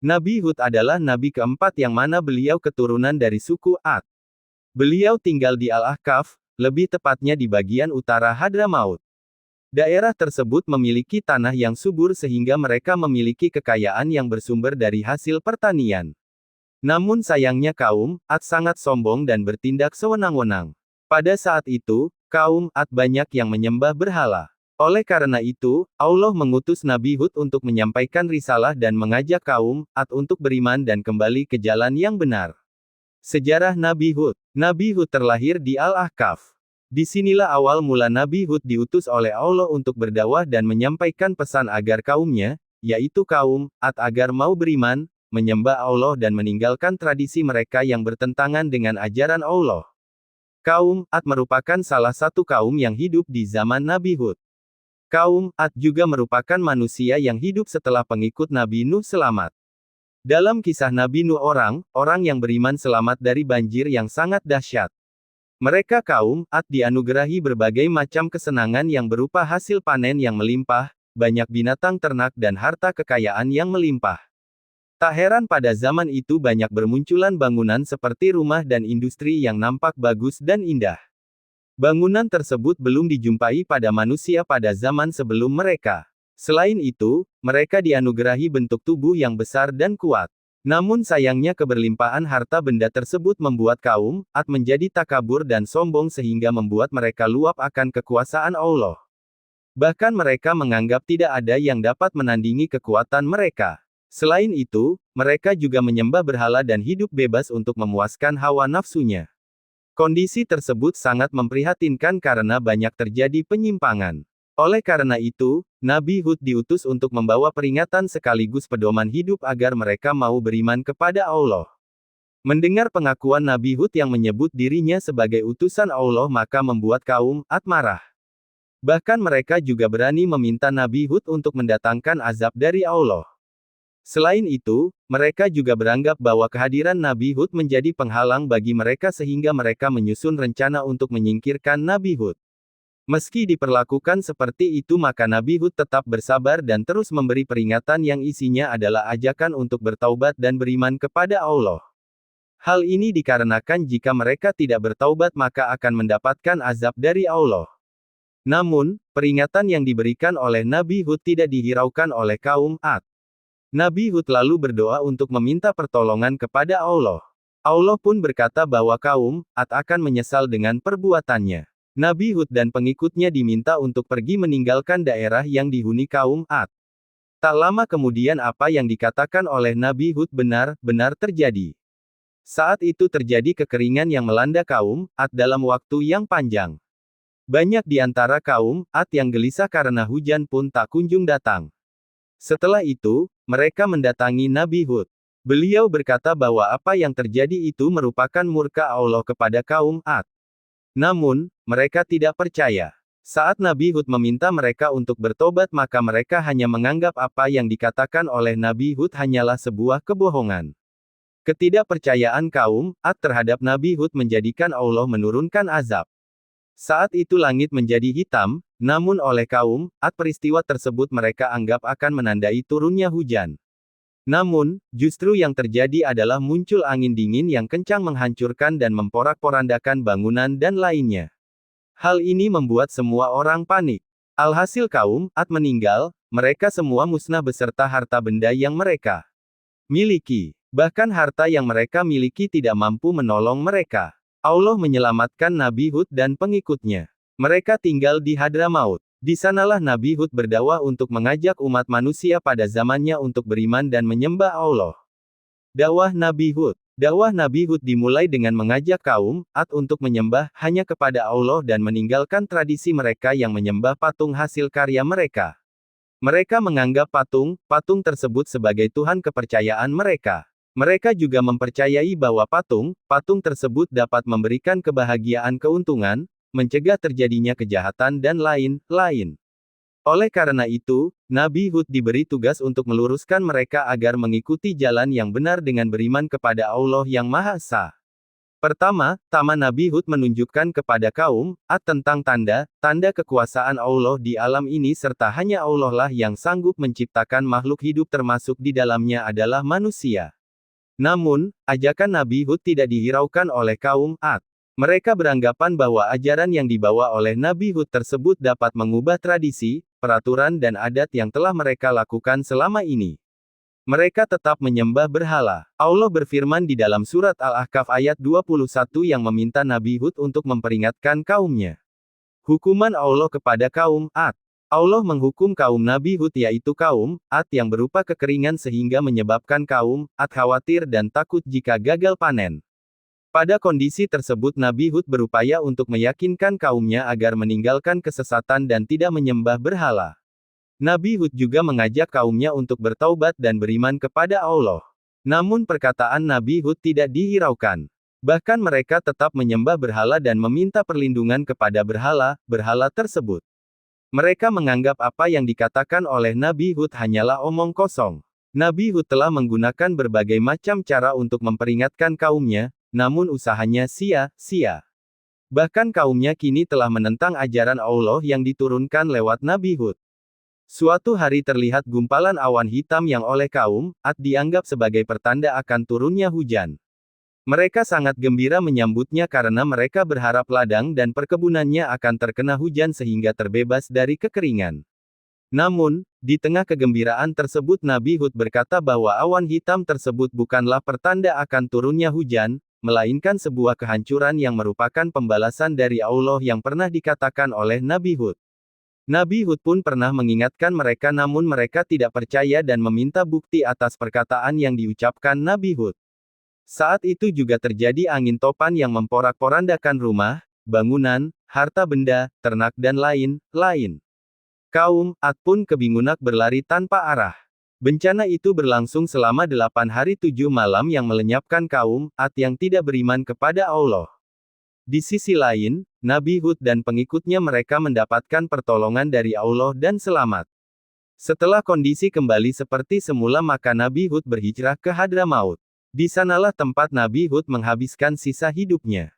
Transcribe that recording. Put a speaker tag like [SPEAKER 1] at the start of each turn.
[SPEAKER 1] Nabi Hud adalah nabi keempat yang mana beliau keturunan dari suku Ad. Beliau tinggal di Al-Ahqaf, lebih tepatnya di bagian utara Hadramaut. Daerah tersebut memiliki tanah yang subur sehingga mereka memiliki kekayaan yang bersumber dari hasil pertanian. Namun sayangnya kaum Ad sangat sombong dan bertindak sewenang-wenang. Pada saat itu, kaum Ad banyak yang menyembah berhala. Oleh karena itu, Allah mengutus Nabi Hud untuk menyampaikan risalah dan mengajak kaum Ad untuk beriman dan kembali ke jalan yang benar. Sejarah Nabi Hud. Nabi Hud terlahir di Al-Ahqaf. Disinilah awal mula Nabi Hud diutus oleh Allah untuk berdakwah dan menyampaikan pesan agar kaumnya, yaitu kaum Ad agar mau beriman, menyembah Allah dan meninggalkan tradisi mereka yang bertentangan dengan ajaran Allah. Kaum Ad merupakan salah satu kaum yang hidup di zaman Nabi Hud. Kaum Ad juga merupakan manusia yang hidup setelah pengikut Nabi Nuh selamat. Dalam kisah Nabi Nuh orang yang beriman selamat dari banjir yang sangat dahsyat. Mereka kaum Ad dianugerahi berbagai macam kesenangan yang berupa hasil panen yang melimpah, banyak binatang ternak dan harta kekayaan yang melimpah. Tak heran pada zaman itu banyak bermunculan bangunan seperti rumah dan industri yang nampak bagus dan indah. Bangunan tersebut belum dijumpai pada manusia pada zaman sebelum mereka. Selain itu, mereka dianugerahi bentuk tubuh yang besar dan kuat. Namun sayangnya keberlimpahan harta benda tersebut membuat kaum Ad menjadi takabur dan sombong sehingga membuat mereka luap akan kekuasaan Allah. Bahkan mereka menganggap tidak ada yang dapat menandingi kekuatan mereka. Selain itu, mereka juga menyembah berhala dan hidup bebas untuk memuaskan hawa nafsunya. Kondisi tersebut sangat memprihatinkan karena banyak terjadi penyimpangan. Oleh karena itu, Nabi Hud diutus untuk membawa peringatan sekaligus pedoman hidup agar mereka mau beriman kepada Allah. Mendengar pengakuan Nabi Hud yang menyebut dirinya sebagai utusan Allah maka membuat kaum Ad marah. Bahkan mereka juga berani meminta Nabi Hud untuk mendatangkan azab dari Allah. Selain itu, mereka juga beranggap bahwa kehadiran Nabi Hud menjadi penghalang bagi mereka sehingga mereka menyusun rencana untuk menyingkirkan Nabi Hud. Meski diperlakukan seperti itu maka Nabi Hud tetap bersabar dan terus memberi peringatan yang isinya adalah ajakan untuk bertaubat dan beriman kepada Allah. Hal ini dikarenakan jika mereka tidak bertaubat maka akan mendapatkan azab dari Allah. Namun, peringatan yang diberikan oleh Nabi Hud tidak dihiraukan oleh kaum Ad. Nabi Hud lalu berdoa untuk meminta pertolongan kepada Allah. Allah pun berkata bahwa kaum Ad akan menyesal dengan perbuatannya. Nabi Hud dan pengikutnya diminta untuk pergi meninggalkan daerah yang dihuni kaum Ad. Tak lama kemudian apa yang dikatakan oleh Nabi Hud benar-benar terjadi. Saat itu terjadi kekeringan yang melanda kaum Ad dalam waktu yang panjang. Banyak di antara kaum Ad yang gelisah karena hujan pun tak kunjung datang. Setelah itu, mereka mendatangi Nabi Hud. Beliau berkata bahwa apa yang terjadi itu merupakan murka Allah kepada kaum Ad. Namun, mereka tidak percaya. Saat Nabi Hud meminta mereka untuk bertobat maka mereka hanya menganggap apa yang dikatakan oleh Nabi Hud hanyalah sebuah kebohongan. Ketidakpercayaan kaum Ad terhadap Nabi Hud menjadikan Allah menurunkan azab. Saat itu langit menjadi hitam, namun oleh kaum Ad peristiwa tersebut mereka anggap akan menandai turunnya hujan. Namun, justru yang terjadi adalah muncul angin dingin yang kencang menghancurkan dan memporak-porandakan bangunan dan lainnya. Hal ini membuat semua orang panik. Alhasil kaum Ad meninggal, mereka semua musnah beserta harta benda yang mereka miliki. Bahkan harta yang mereka miliki tidak mampu menolong mereka. Allah menyelamatkan Nabi Hud dan pengikutnya. Mereka tinggal di Hadramaut. Di sanalah Nabi Hud berdakwah untuk mengajak umat manusia pada zamannya untuk beriman dan menyembah Allah. Dakwah Nabi Hud. Dakwah Nabi Hud dimulai dengan mengajak kaum Ad untuk menyembah hanya kepada Allah dan meninggalkan tradisi mereka yang menyembah patung hasil karya mereka. Mereka menganggap patung tersebut sebagai Tuhan kepercayaan mereka. Mereka juga mempercayai bahwa patung tersebut dapat memberikan kebahagiaan keuntungan, mencegah terjadinya kejahatan dan lain-lain. Oleh karena itu, Nabi Hud diberi tugas untuk meluruskan mereka agar mengikuti jalan yang benar dengan beriman kepada Allah yang Maha Esa. Pertama, Taman Nabi Hud menunjukkan kepada kaum Ad tentang tanda kekuasaan Allah di alam ini serta hanya Allah lah yang sanggup menciptakan makhluk hidup termasuk di dalamnya adalah manusia. Namun, ajakan Nabi Hud tidak dihiraukan oleh kaum Ad. Mereka beranggapan bahwa ajaran yang dibawa oleh Nabi Hud tersebut dapat mengubah tradisi, peraturan dan adat yang telah mereka lakukan selama ini. Mereka tetap menyembah berhala. Allah berfirman di dalam surat Al-Ahqaf ayat 21 yang meminta Nabi Hud untuk memperingatkan kaumnya. Hukuman Allah kepada kaum Ad. Allah menghukum kaum Nabi Hud yaitu kaum Ad yang berupa kekeringan sehingga menyebabkan kaum Ad khawatir dan takut jika gagal panen. Pada kondisi tersebut Nabi Hud berupaya untuk meyakinkan kaumnya agar meninggalkan kesesatan dan tidak menyembah berhala. Nabi Hud juga mengajak kaumnya untuk bertaubat dan beriman kepada Allah. Namun perkataan Nabi Hud tidak dihiraukan. Bahkan mereka tetap menyembah berhala dan meminta perlindungan kepada berhala tersebut. Mereka menganggap apa yang dikatakan oleh Nabi Hud hanyalah omong kosong. Nabi Hud telah menggunakan berbagai macam cara untuk memperingatkan kaumnya, namun usahanya sia-sia. Bahkan kaumnya kini telah menentang ajaran Allah yang diturunkan lewat Nabi Hud. Suatu hari terlihat gumpalan awan hitam yang oleh kaum Ad dianggap sebagai pertanda akan turunnya hujan. Mereka sangat gembira menyambutnya karena mereka berharap ladang dan perkebunannya akan terkena hujan sehingga terbebas dari kekeringan. Namun, di tengah kegembiraan tersebut Nabi Hud berkata bahwa awan hitam tersebut bukanlah pertanda akan turunnya hujan, melainkan sebuah kehancuran yang merupakan pembalasan dari Allah yang pernah dikatakan oleh Nabi Hud. Nabi Hud pun pernah mengingatkan mereka namun mereka tidak percaya dan meminta bukti atas perkataan yang diucapkan Nabi Hud. Saat itu juga terjadi angin topan yang memporak-porandakan rumah, bangunan, harta benda, ternak dan lain-lain. Kaum Ad pun kebingungan berlari tanpa arah. Bencana itu berlangsung selama 8 hari 7 malam yang melenyapkan kaum Ad yang tidak beriman kepada Allah. Di sisi lain, Nabi Hud dan pengikutnya mereka mendapatkan pertolongan dari Allah dan selamat. Setelah kondisi kembali seperti semula maka Nabi Hud berhijrah ke Hadramaut. Di sanalah tempat Nabi Hud menghabiskan sisa hidupnya.